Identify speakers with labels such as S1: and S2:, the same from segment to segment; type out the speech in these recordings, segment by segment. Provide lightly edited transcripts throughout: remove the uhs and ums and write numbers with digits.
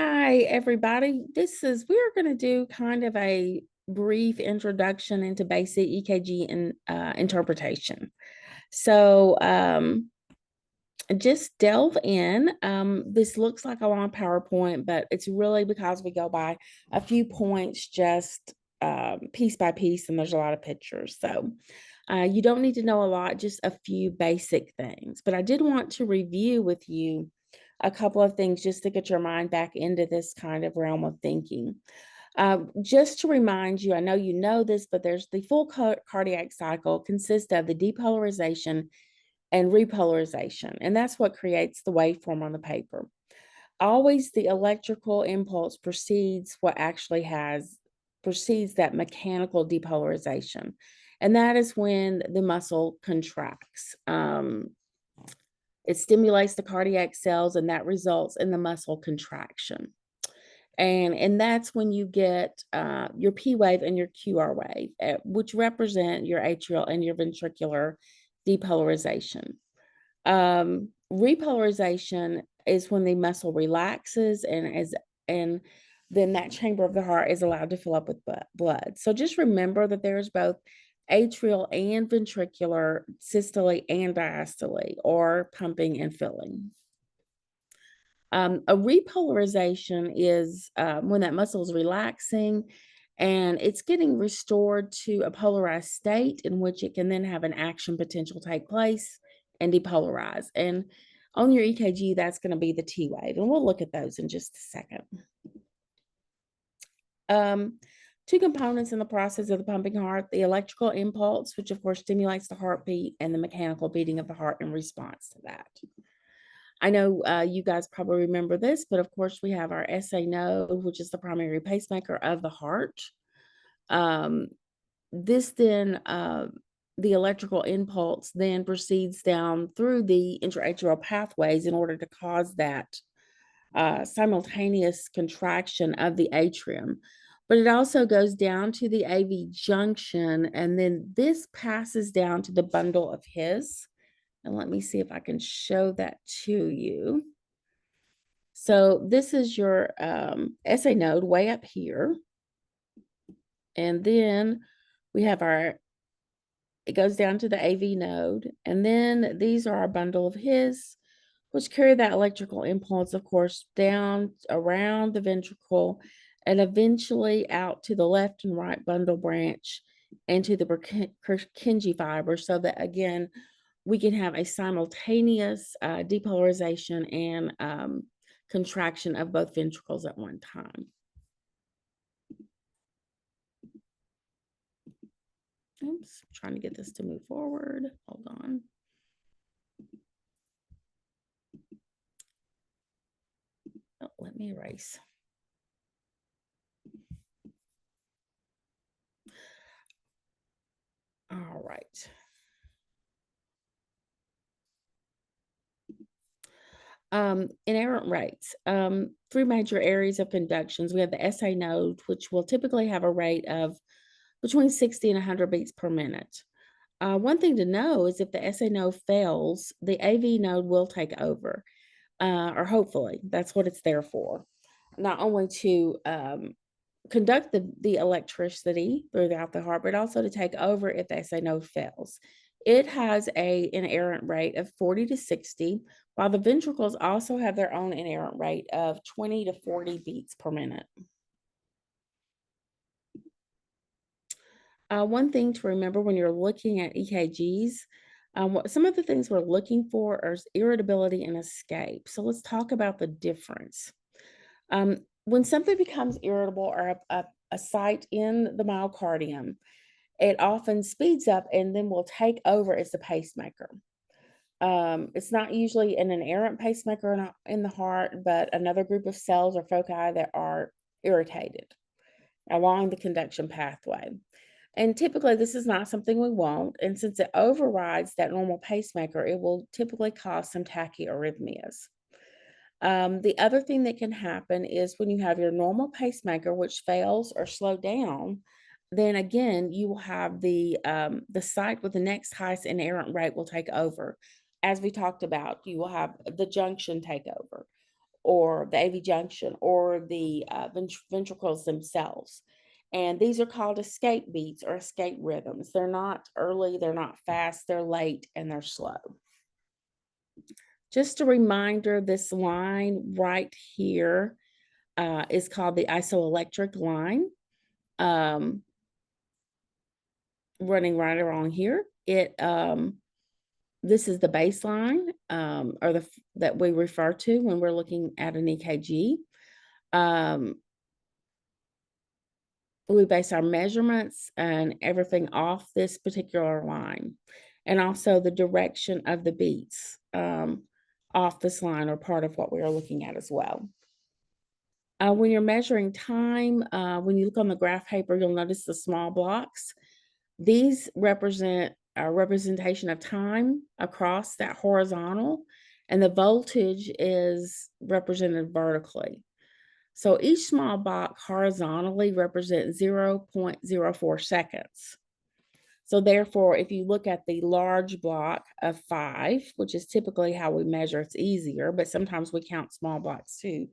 S1: Hi, everybody. We're going to do kind of a brief introduction into basic EKG interpretation. So, just delve in. This looks like a long PowerPoint, but it's really because we go by a few points just piece by piece, and there's a lot of pictures. So, you don't need to know a lot, just a few basic things. But I did want to review with you a couple of things just to get your mind back into this kind of realm of thinking. Just to remind you, I know you know this, but there's the full cardiac cycle consists of the depolarization and repolarization, and that's what creates the waveform on the paper. Always the electrical impulse precedes that mechanical depolarization, and that is when the muscle contracts. It stimulates the cardiac cells, and that results in the muscle contraction. And that's when you get your P wave and your QR wave, which represent your atrial and your ventricular depolarization. Repolarization is when the muscle relaxes and then that chamber of the heart is allowed to fill up with blood. So just remember that there's both atrial and ventricular systole and diastole, or pumping and filling. A repolarization is when that muscle is relaxing and it's getting restored to a polarized state in which it can then have an action potential take place and depolarize. And on your EKG, that's going to be the T wave. And we'll look at those in just a second. Two components in the process of the pumping heart: the electrical impulse, which of course stimulates the heartbeat, and the mechanical beating of the heart in response to that. I know you guys probably remember this, but of course we have our SA node, which is the primary pacemaker of the heart. This then, the electrical impulse then proceeds down through the intraatrial pathways in order to cause that simultaneous contraction of the atrium. But it also goes down to the AV junction, and then this passes down to the bundle of His. And let me see if I can show that to you. So this is your SA node way up here. And then we have it goes down to the AV node. And then these are our bundle of His, which carry that electrical impulse, of course, down around the ventricle and eventually out to the left and right bundle branch and to the Purkinje fiber, so that, again, we can have a simultaneous depolarization and contraction of both ventricles at one time. Oops, trying to get this to move forward. Hold on. Oh, let me erase. All right. Inerrant rates. Three major areas of conductions. We have the SA node, which will typically have a rate of between 60 and 100 beats per minute. One thing to know is if the SA node fails, the AV node will take over, or hopefully that's what it's there for. Not only to conduct the electricity throughout the heart, but also to take over if the SA node fails. It has an inerrant rate of 40 to 60, while the ventricles also have their own inerrant rate of 20 to 40 beats per minute. One thing to remember when you're looking at EKGs, some of the things we're looking for are irritability and escape. So let's talk about the difference. When something becomes irritable, or a site in the myocardium, it often speeds up and then will take over as the pacemaker. It's not usually an inerrant pacemaker in the heart, but another group of cells or foci that are irritated along the conduction pathway. And typically, this is not something we want. And since it overrides that normal pacemaker, it will typically cause some tachyarrhythmias. The other thing that can happen is when you have your normal pacemaker, which fails or slowed down, then again, you will have the site with the next highest inerrant rate will take over. As we talked about, you will have the junction take over. or the AV junction or the ventricles themselves. And these are called escape beats or escape rhythms. They're not early, they're not fast, they're late, and they're slow. Just a reminder, this line right here is called the isoelectric line, running right along here. This is the baseline, that we refer to when we're looking at an EKG. We base our measurements and everything off this particular line, and also the direction of the beats off this line are part of what we are looking at as well. When you're measuring time, when you look on the graph paper, you'll notice the small blocks. These represent a representation of time across that horizontal, and the voltage is represented vertically. So each small block horizontally represents 0.04 seconds. So therefore, if you look at the large block of 5, which is typically how we measure, it's easier, but sometimes we count small blocks too.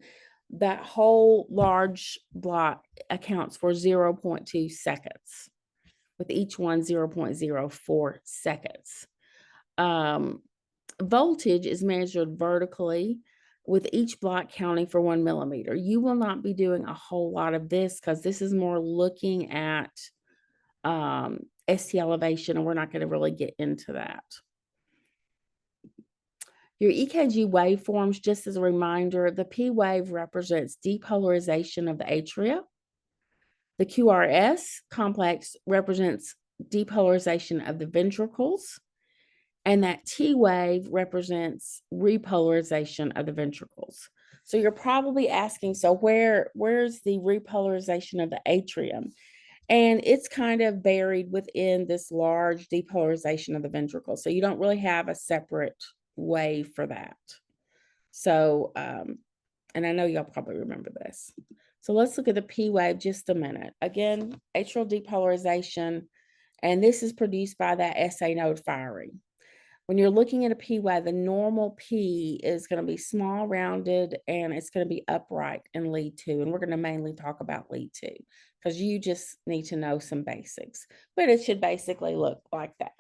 S1: That whole large block accounts for 0.2 seconds, with each one 0.04 seconds. Voltage is measured vertically, with each block counting for 1 millimeter. You will not be doing a whole lot of this because this is more looking at ST elevation, and we're not going to really get into that. Your EKG waveforms, just as a reminder, the P wave represents depolarization of the atria. The QRS complex represents depolarization of the ventricles. And that T wave represents repolarization of the ventricles. So you're probably asking, so where's the repolarization of the atrium? And it's kind of buried within this large depolarization of the ventricle. So you don't really have a separate wave for that. So, and I know y'all probably remember this. So let's look at the P wave just a minute. Again, atrial depolarization, and this is produced by that SA node firing. When you're looking at a P wave, the normal P is going to be small, rounded, and it's going to be upright in lead 2. And we're going to mainly talk about lead 2 because you just need to know some basics. But it should basically look like that.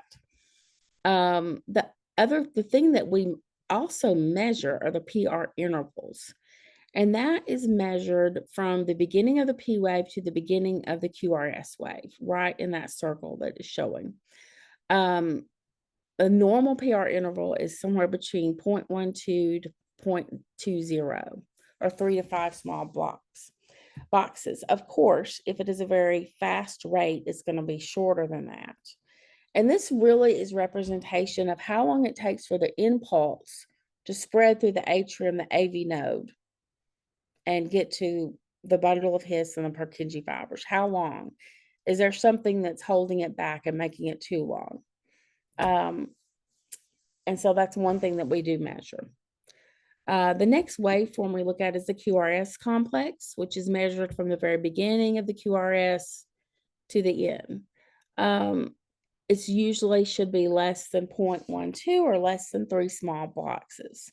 S1: The thing that we also measure are the PR intervals. And that is measured from the beginning of the P wave to the beginning of the QRS wave, right in that circle that is showing. A normal PR interval is somewhere between 0.12 to 0.20, or 3 to 5 small boxes. Of course, if it is a very fast rate, it's going to be shorter than that. And this really is representation of how long it takes for the impulse to spread through the atrium, the AV node, and get to the bundle of His and the Purkinje fibers. How long? Is there something that's holding it back and making it too long? And so that's one thing that we do measure. The next waveform we look at is the QRS complex, which is measured from the very beginning of the QRS to the end. It's usually should be less than 0.12 or less than 3 small boxes.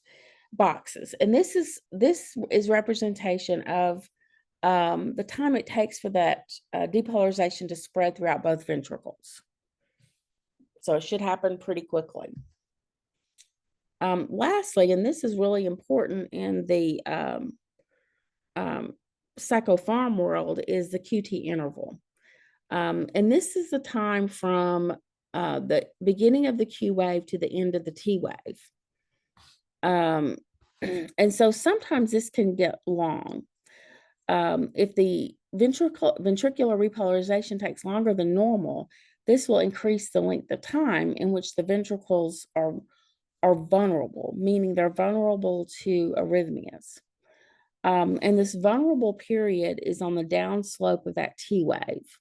S1: And this is representation of the time it takes for that depolarization to spread throughout both ventricles. So it should happen pretty quickly. Lastly, and this is really important in the psychopharm world, is the QT interval. And this is the time from the beginning of the Q wave to the end of the T wave. And so sometimes this can get long. If the ventricular repolarization takes longer than normal, this will increase the length of time in which the ventricles are vulnerable, meaning they're vulnerable to arrhythmias. And this vulnerable period is on the downslope of that T wave.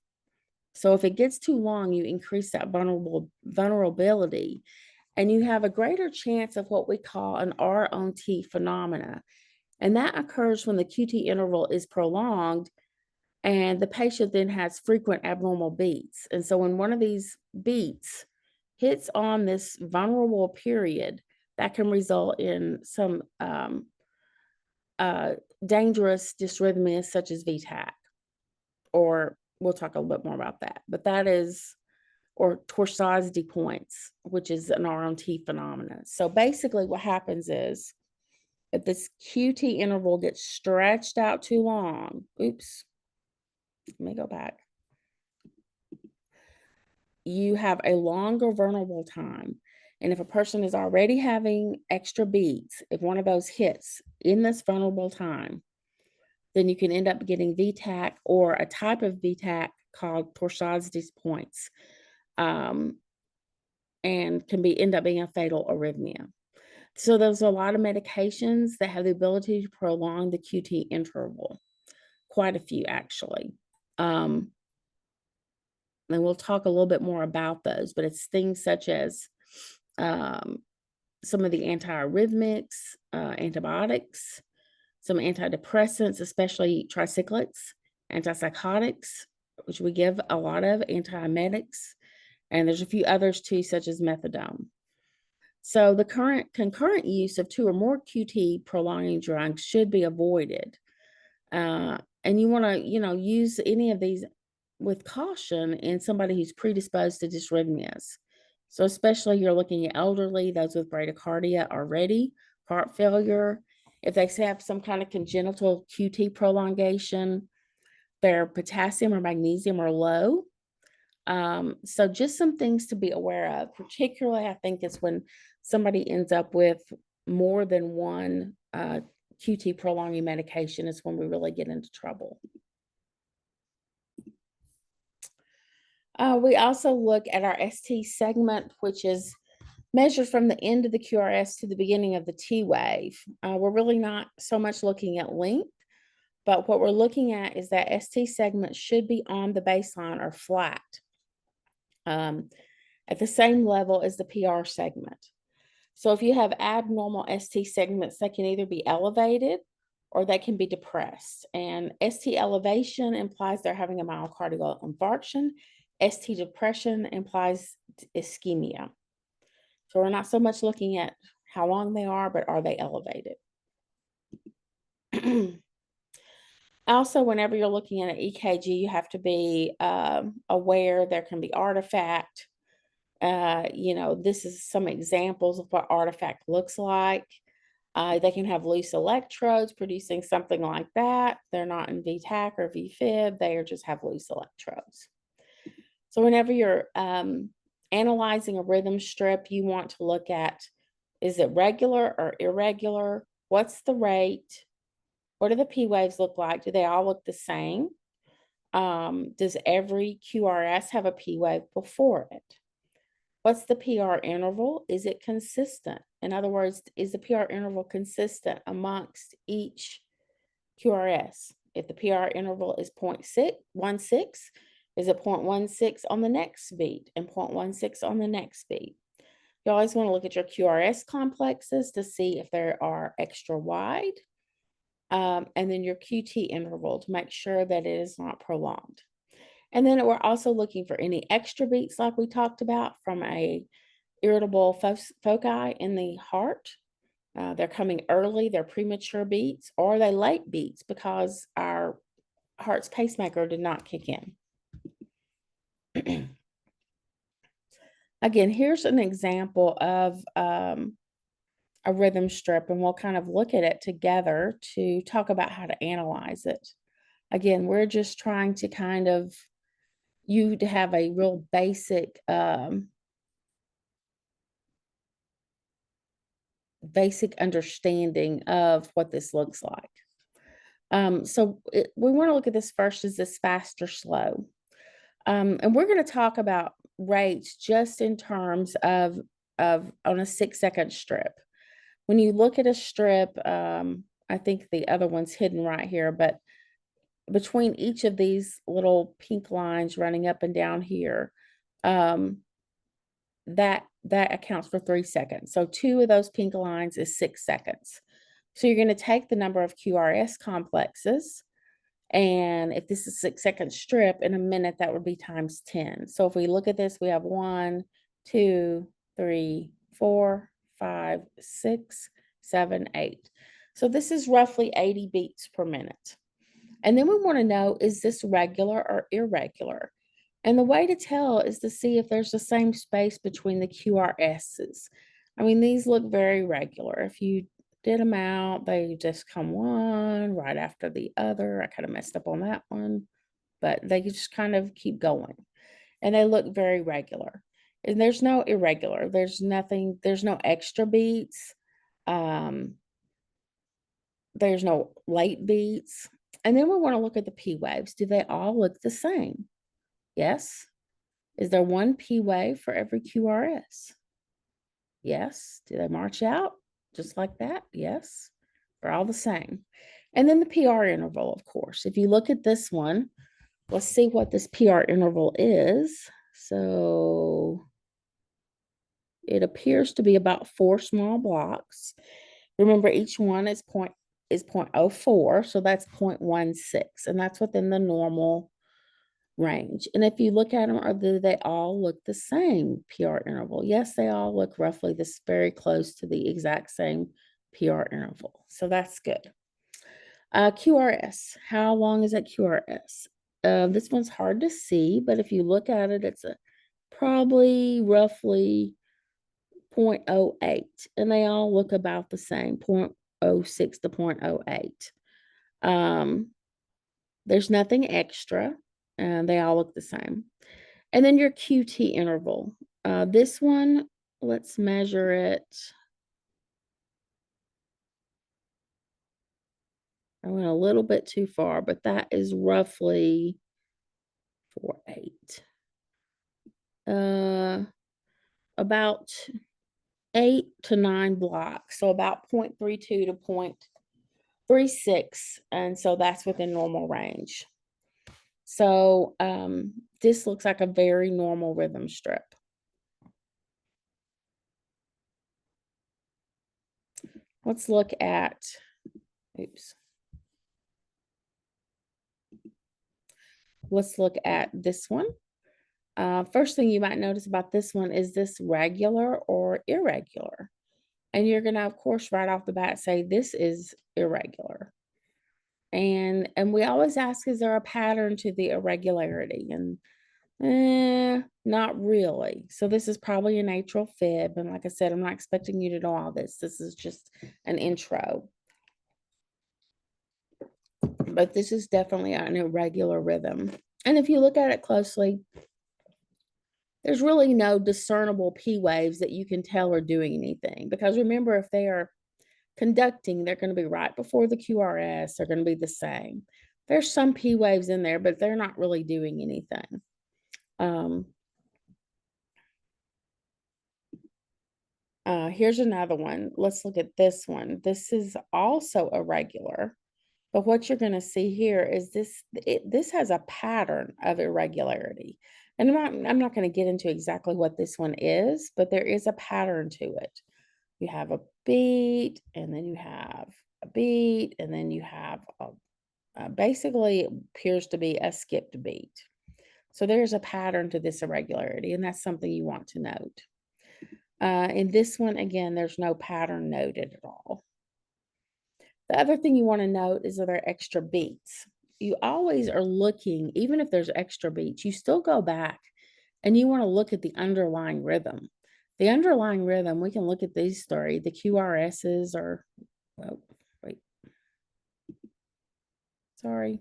S1: So if it gets too long, you increase that vulnerability, and you have a greater chance of what we call an R on T phenomena. And that occurs when the QT interval is prolonged and the patient then has frequent abnormal beats. And so when one of these beats hits on this vulnerable period, that can result in some uh, dangerous dysrhythmias such as VTAC, or we'll talk a little bit more about that. But that is, or torsades points, which is an RMT phenomenon. So basically, what happens is if this QT interval gets stretched out too long, oops, let me go back. You have a longer vulnerable time. And if a person is already having extra beats, if one of those hits in this vulnerable time, then you can end up getting VTAC or a type of VTAC called torsades points, um, and can end up being a fatal arrhythmia. So there's a lot of medications that have the ability to prolong the QT interval, quite a few actually. Um, and we'll talk a little bit more about those, but it's things such as um, some of the antiarrhythmics, antibiotics, some antidepressants, especially tricyclics, antipsychotics, which we give a lot of, antiemetics, and there's a few others too, such as methadone. So the concurrent use of 2 or more QT prolonging drugs should be avoided. And you want to, use any of these with caution in somebody who's predisposed to dysrhythmias. So especially you're looking at elderly, those with bradycardia already, heart failure, if they have some kind of congenital QT prolongation, their potassium or magnesium are low. So just some things to be aware of, particularly I think it's when somebody ends up with more than one QT prolonging medication is when we really get into trouble. We also look at our ST segment, which is measured from the end of the QRS to the beginning of the T wave. We're really not so much looking at length, but what we're looking at is that ST segment should be on the baseline or flat, at the same level as the PR segment. So if you have abnormal ST segments, they can either be elevated or they can be depressed. And ST elevation implies they're having a myocardial infarction. ST depression implies ischemia. So we're not so much looking at how long they are, but are they elevated? Also, whenever you're looking at an EKG, you have to be aware there can be artifact. This is some examples of what artifact looks like. They can have loose electrodes producing something like that. They're not in VTAC or VFib. They just have loose electrodes. So whenever you're analyzing a rhythm strip, you want to look at, is it regular or irregular? What's the rate? What do the P waves look like? Do they all look the same? Does every QRS have a P wave before it? What's the PR interval? Is it consistent? In other words, is the PR interval consistent amongst each QRS? If the PR interval is 0.16, is it 0.16 on the next beat and 0.16 on the next beat? You always want to look at your QRS complexes to see if they are extra wide, and then your QT interval to make sure that it is not prolonged. And then we're also looking for any extra beats like we talked about from a irritable foci in the heart. They're coming early, they're premature beats, or they late beats because our heart's pacemaker did not kick in. Again, here's an example of a rhythm strip, and we'll kind of look at it together to talk about how to analyze it. Again, we're just trying to kind of to have a real basic understanding of what this looks like. We want to look at this first. Is this fast or slow? And we're going to talk about rates just in terms of on a 6-second strip. When you look at a strip, I think the other one's hidden right here, but between each of these little pink lines running up and down here, that accounts for 3 seconds. So 2 of those pink lines is 6 seconds. So you're going to take the number of QRS complexes, and if this is a 6-second strip, in a minute, that would be times 10. So if we look at this, we have 1, 2, 3, 4, 5, 6, 7, 8. So this is roughly 80 beats per minute. And then we want to know, is this regular or irregular? And the way to tell is to see if there's the same space between the QRSs. I mean, these look very regular. If you did them out, they just come one right after the other. I kind of messed up on that one, but they just kind of keep going. And they look very regular. And there's no irregular. There's nothing, there's no extra beats. Um, there's no late beats. And then we want to look at the P waves. Do they all look the same? Yes. Is there one P wave for every QRS? Yes. Do they march out just like that? Yes. They're all the same. And then the PR interval, of course. If you look at this one, let's see what this PR interval is. So it appears to be about 4 small blocks. Remember, each one is 0.04, so that's 0.16, and that's within the normal range. And if you look at them, do they all look the same PR interval? Yes, they all look roughly this very close to the exact same PR interval. So that's good. QRS. How long is that QRS? This one's hard to see, but if you look at it, it's probably roughly 0.08, and they all look about the same, 0.06 to 0.08. There's nothing extra, and they all look the same. And then your QT interval. This one, let's measure it. I went a little bit too far, but that is roughly 4.8. About 8 to 9 blocks, so about 0.32 to 0.36, and so that's within normal range. So this looks like a very normal rhythm strip. Let's look at, oops. Let's look at this one. First thing you might notice about this one is this regular or irregular? And you're going to, of course, right off the bat say this is irregular. And we always ask, is there a pattern to the irregularity? And not really. So this is probably an atrial fib. And like I said, I'm not expecting you to know all this. This is just an intro. But this is definitely an irregular rhythm. And if you look at it closely, there's really no discernible P waves that you can tell are doing anything. Because remember, if they are conducting, they're going to be right before the QRS. They're going to be the same. There's some P waves in there, but they're not really doing anything. Here's another one. Let's look at this one. This is also irregular, but what you're going to see here is this has a pattern of irregularity. And I'm not going to get into exactly what this one is, but there is a pattern to it. You have a beat, and then you have a beat, and then you have basically it appears to be a skipped beat. So there's a pattern to this irregularity, and that's something you want to note. In this one, again, there's no pattern noted at all. The other thing you want to note is that there are extra beats. You always are looking, even if there's extra beats, you still go back and you want to look at the underlying rhythm. The underlying rhythm, we can look at these three. The QRSs are, oh, wait. Sorry.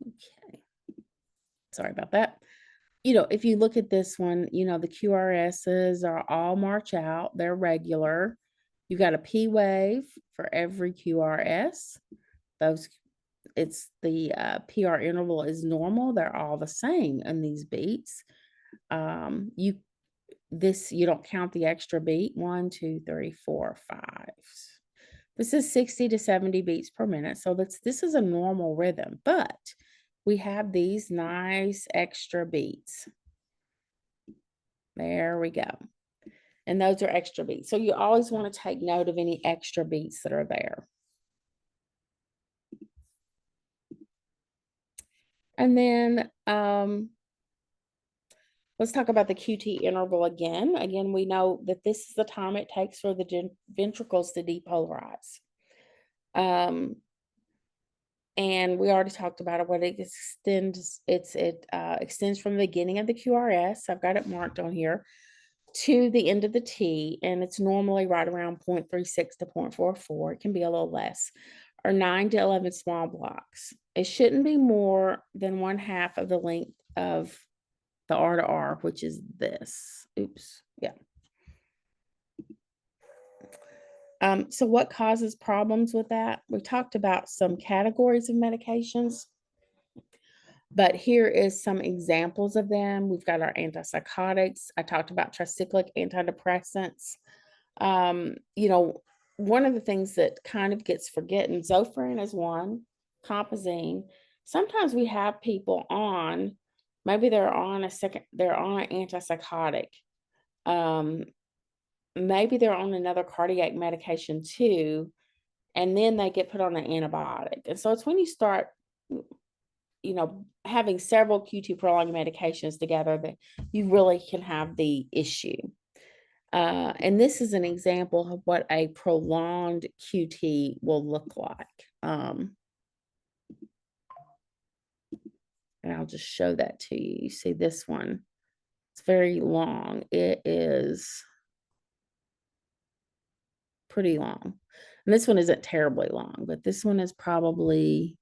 S1: Okay. Sorry about that. If you look at this one, the QRSs are all march out. They're regular. You got a P wave for every QRS. It's the PR interval is normal. They're all the same in these beats. You don't count the extra beat. 1, 2, 3, 4, 5. This is 60 to 70 beats per minute. So this is a normal rhythm, but we have these nice extra beats. There we go. And those are extra beats. So you always want to take note of any extra beats that are there. And then let's talk about the QT interval again. Again, we know that this is the time it takes for the ventricles to depolarize. And we already talked about it. What it extends, it extends from the beginning of the QRS. I've got it marked on here to the end of the T, and it's normally right around 0.36 to 0.44. It can be a little less, or 9 to 11 small blocks. It shouldn't be more than 1/2 of the length of the R to R, which is this. Oops, yeah. So what causes problems with that? We talked about some categories of medications, but here is some examples of them. We've got our antipsychotics. I talked about tricyclic antidepressants. You know, one of the things that kind of gets forgotten, Zofran is one, Compazine. Sometimes we have people on, maybe they're on an antipsychotic. Maybe they're on another cardiac medication too, and then they get put on an antibiotic. And so it's when you start, having several QT prolonged medications together that you really can have the issue. And this is an example of what a prolonged QT will look like. And I'll just show that to you. You see this one, it's very long. It is pretty long. And this one isn't terribly long, but this one is probably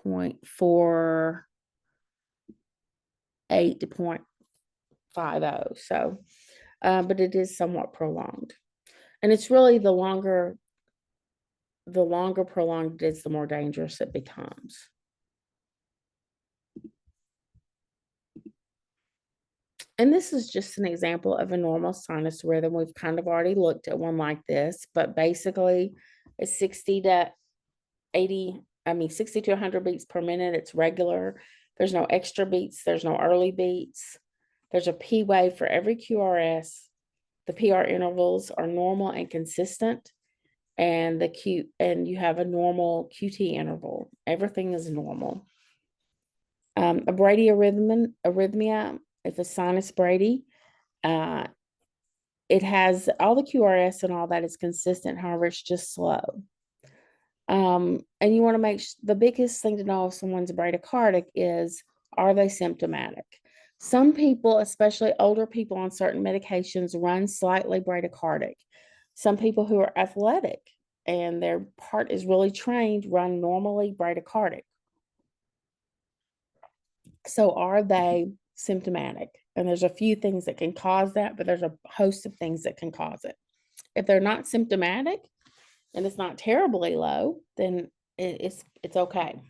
S1: 0.48 to 0.50. So, but it is somewhat prolonged. And it's really the longer prolonged it is, the more dangerous it becomes. And this is just an example of a normal sinus rhythm. We've kind of already looked at one like this, but basically it's 60 to 100 beats per minute. It's regular. There's no extra beats. There's no early beats. There's a P wave for every QRS. The PR intervals are normal and consistent. And you have a normal QT interval. Everything is normal. A bradyarrhythmia, if a sinus brady, it has all the QRS and all that is consistent. However, it's just slow. And you want to the biggest thing to know if someone's bradycardic is, are they symptomatic? Some people, especially older people on certain medications, run slightly bradycardic. Some people who are athletic and their heart is really trained run normally bradycardic. So are they symptomatic? And there's a few things that can cause that, but there's a host of things that can cause it. If they're not symptomatic and it's not terribly low, then it's okay.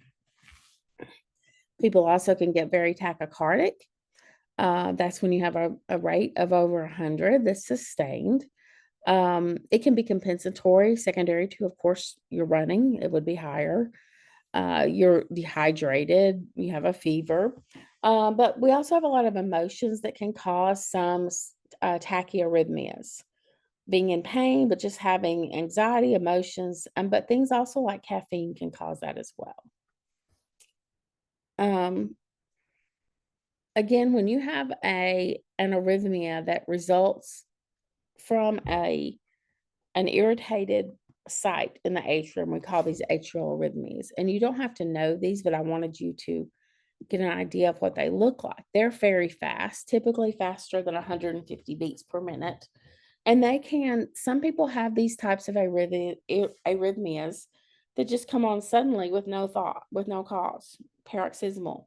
S1: People also can get very tachycardic. That's when you have a rate of over 100 that's sustained. It can be compensatory, secondary to, of course, you're running, it would be higher. You're dehydrated, you have a fever. But we also have a lot of emotions that can cause some tachyarrhythmias. Being in pain, but just having anxiety, emotions, but things also like caffeine can cause that as well. Again, when you have an arrhythmia that results from an irritated site in the atrium, we call these atrial arrhythmias. And you don't have to know these, but I wanted you to get an idea of what they look like. They're very fast, typically faster than 150 beats per minute. And some people have these types of arrhythmias that just come on suddenly with no thought, with no cause, paroxysmal.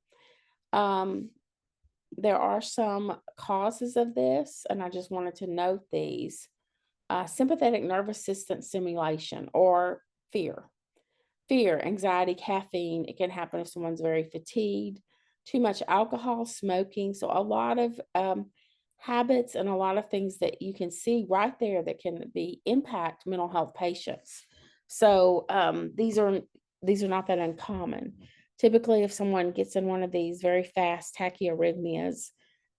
S1: There are some causes of this, and I just wanted to note these. Sympathetic nervous system stimulation or fear. Fear, anxiety, caffeine. It can happen if someone's very fatigued, too much alcohol, smoking. So a lot of habits and a lot of things that you can see right there that can impact mental health patients. So these are not that uncommon. Typically, if someone gets in one of these very fast tachyarrhythmias,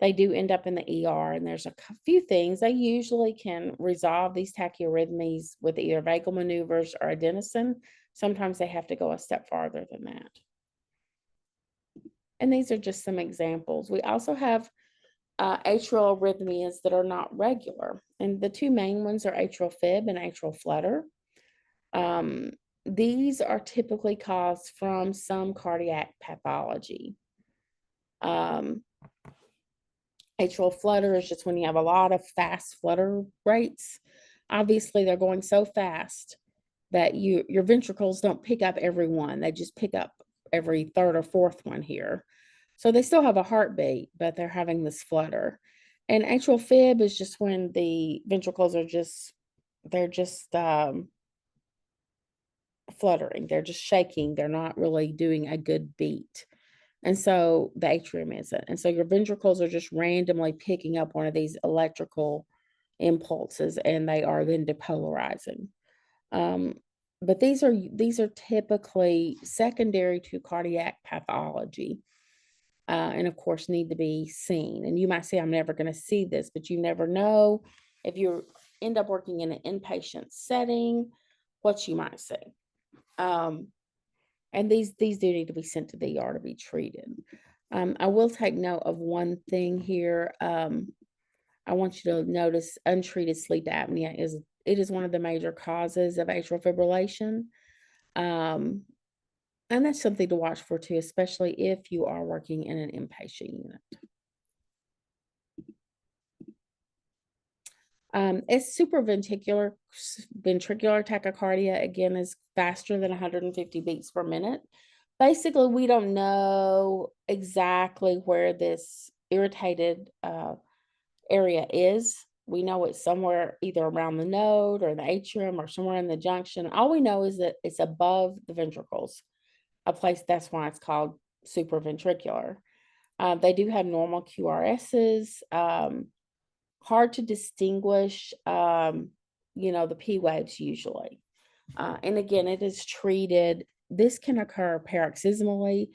S1: they do end up in the ER, and there's a few things. They usually can resolve these tachyarrhythmias with either vagal maneuvers or adenosine. Sometimes they have to go a step farther than that. And these are just some examples. We also have atrial arrhythmias that are not regular. And the two main ones are atrial fib and atrial flutter. Um, these are typically caused from some cardiac pathology. Atrial flutter is just when you have a lot of fast flutter rates. Obviously, they're going so fast that your ventricles don't pick up every one. They just pick up every third or fourth one here. So they still have a heartbeat, but they're having this flutter. And atrial fib is just when the ventricles are they're just fluttering. They're just shaking. They're not really doing a good beat. And so the atrium isn't. And so your ventricles are just randomly picking up one of these electrical impulses, and they are then depolarizing. Um, but these are typically secondary to cardiac pathology, and of course need to be seen. And you might say, "I'm never going to see this," but you never know if you end up working in an inpatient setting, what you might see. And these do need to be sent to the ER to be treated. I will take note of one thing here. I want you to notice untreated sleep apnea is one of the major causes of atrial fibrillation. Um, and that's something to watch for too, especially if you are working in an inpatient unit. It's ventricular tachycardia, again, is faster than 150 beats per minute. Basically, we don't know exactly where this irritated area is. We know it's somewhere either around the node or the atrium or somewhere in the junction. All we know is that it's above the ventricles, a place that's why it's called supraventricular. They do have normal QRSs. Hard to distinguish, the P waves usually. And again, it is treated. This can occur paroxysmally.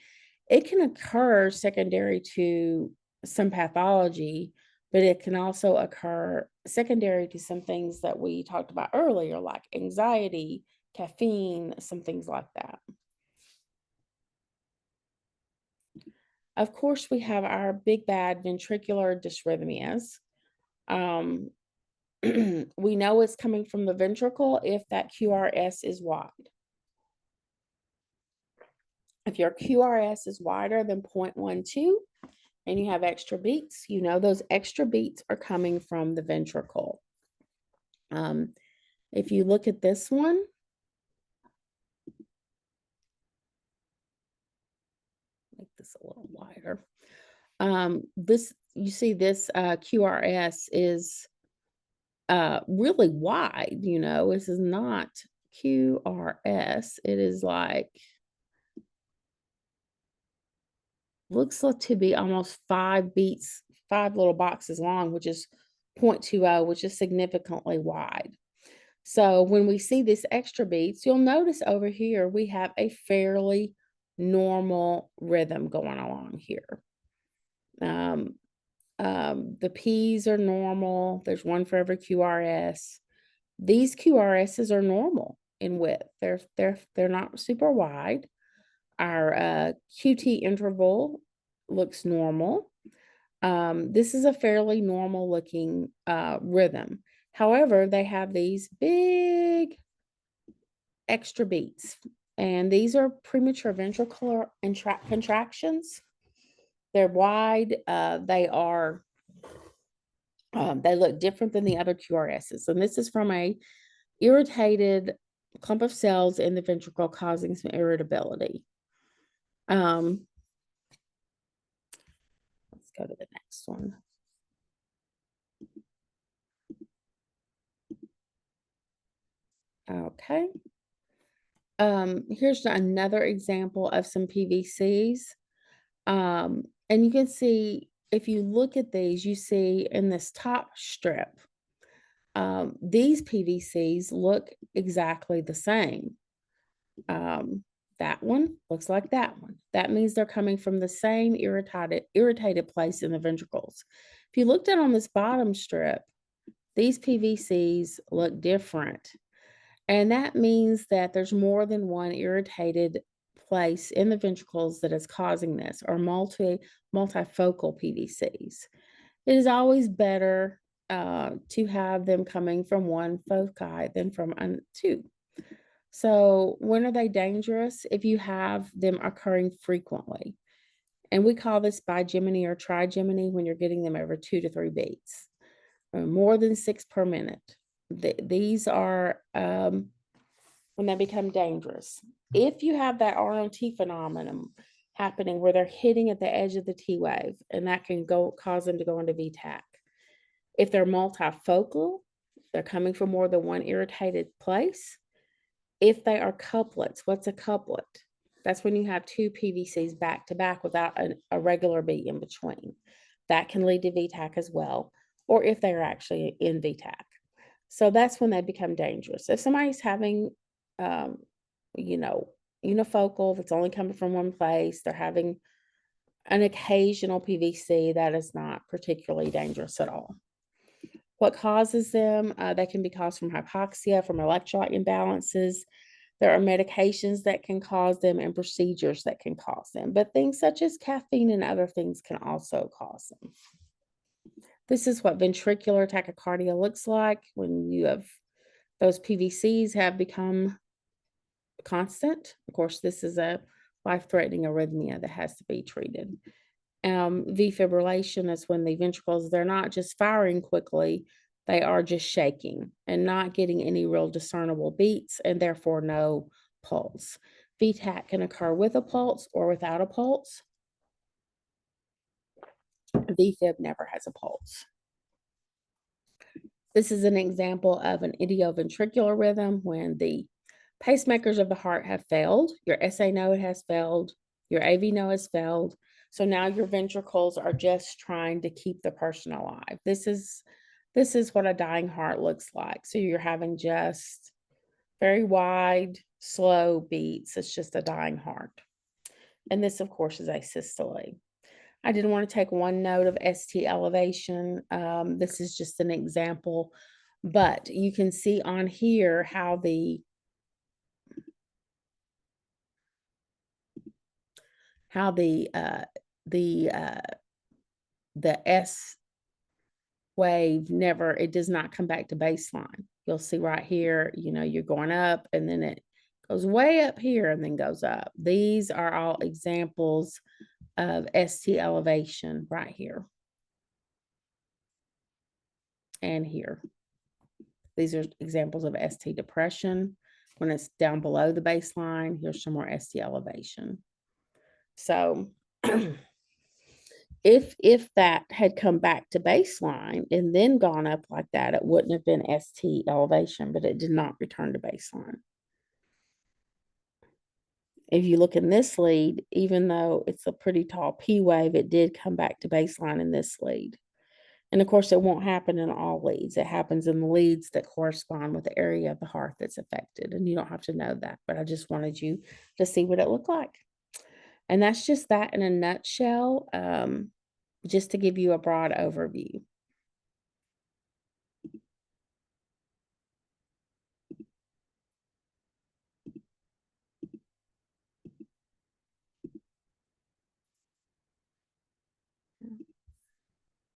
S1: It can occur secondary to some pathology, but it can also occur secondary to some things that we talked about earlier, like anxiety, caffeine, some things like that. Of course, we have our big bad ventricular dysrhythmias. Um, we know it's coming from the ventricle if that QRS is wide. If your QRS is wider than 0.12 and you have extra beats, you know those extra beats are coming from the ventricle. If you look at this one, make this a little wider. You see this QRS is really wide. This is not QRS. It is like, looks like to be almost 5 beats, 5 little boxes long, which is 0.20, which is significantly wide. So when we see this extra beats, you'll notice over here we have a fairly normal rhythm going along here. The P's are normal. There's one for every QRS. These QRSs are normal in width. They're not super wide. Our QT interval looks normal. This is a fairly normal looking rhythm. However, they have these big extra beats, and these are premature ventricular contractions. They're wide. They look different than the other QRSs, and this is from a irritated clump of cells in the ventricle causing some irritability. Let's go to the next one. Okay. Here's another example of some PVCs. And you can see, if you look at these, you see in this top strip, these PVCs look exactly the same. That one looks like that one. That means they're coming from the same irritated place in the ventricles. If you looked at on this bottom strip, these PVCs look different. And that means that there's more than one irritated place in the ventricles that is causing this, or multifocal PVCs. It is always better to have them coming from one foci than from two. So when are they dangerous? If you have them occurring frequently. And we call this bigeminy or trigeminy when you're getting them over 2 to 3 beats, or more than 6 per minute. These are when they become dangerous. If you have that ROT phenomenon happening where they're hitting at the edge of the T wave, and that can cause them to go into VTAC. If they're multifocal, they're coming from more than one irritated place. If they are couplets, what's a couplet? That's when you have two PVCs back to back without a regular beat in between. That can lead to VTAC as well, or if they are actually in VTAC. So that's when they become dangerous. If somebody's having, unifocal that's only coming from one place, they're having an occasional PVC, that is not particularly dangerous at all. What causes them? They can be caused from hypoxia, from electrolyte imbalances. There are medications that can cause them and procedures that can cause them, but things such as caffeine and other things can also cause them. This is what ventricular tachycardia looks like when you have those PVCs have become constant. Of course, this is a life-threatening arrhythmia that has to be treated. Defibrillation is when the ventricles, they're not just firing quickly, they are just shaking and not getting any real discernible beats, and therefore no pulse. VTAC can occur with a pulse or without a pulse. VFib never has a pulse. This is an example of an idioventricular rhythm when the pacemakers of the heart have failed. Your SA node has failed. Your AV node has failed. So now your ventricles are just trying to keep the person alive. This is what a dying heart looks like. So you're having just very wide, slow beats. It's just a dying heart. And this, of course, is asystole. I did want to take one note of ST elevation. This is just an example, but you can see on here how the S wave it does not come back to baseline. You'll see right here, you're going up and then it goes way up here and then goes up. These are all examples of ST elevation right here and here. These are examples of ST depression when it's down below the baseline. Here's some more ST elevation. So if that had come back to baseline and then gone up like that, it wouldn't have been ST elevation, but it did not return to baseline. If you look in this lead, even though it's a pretty tall P wave, it did come back to baseline in this lead. And of course, it won't happen in all leads. It happens in the leads that correspond with the area of the heart that's affected. And you don't have to know that, but I just wanted you to see what it looked like. And that's just that in a nutshell, just to give you a broad overview.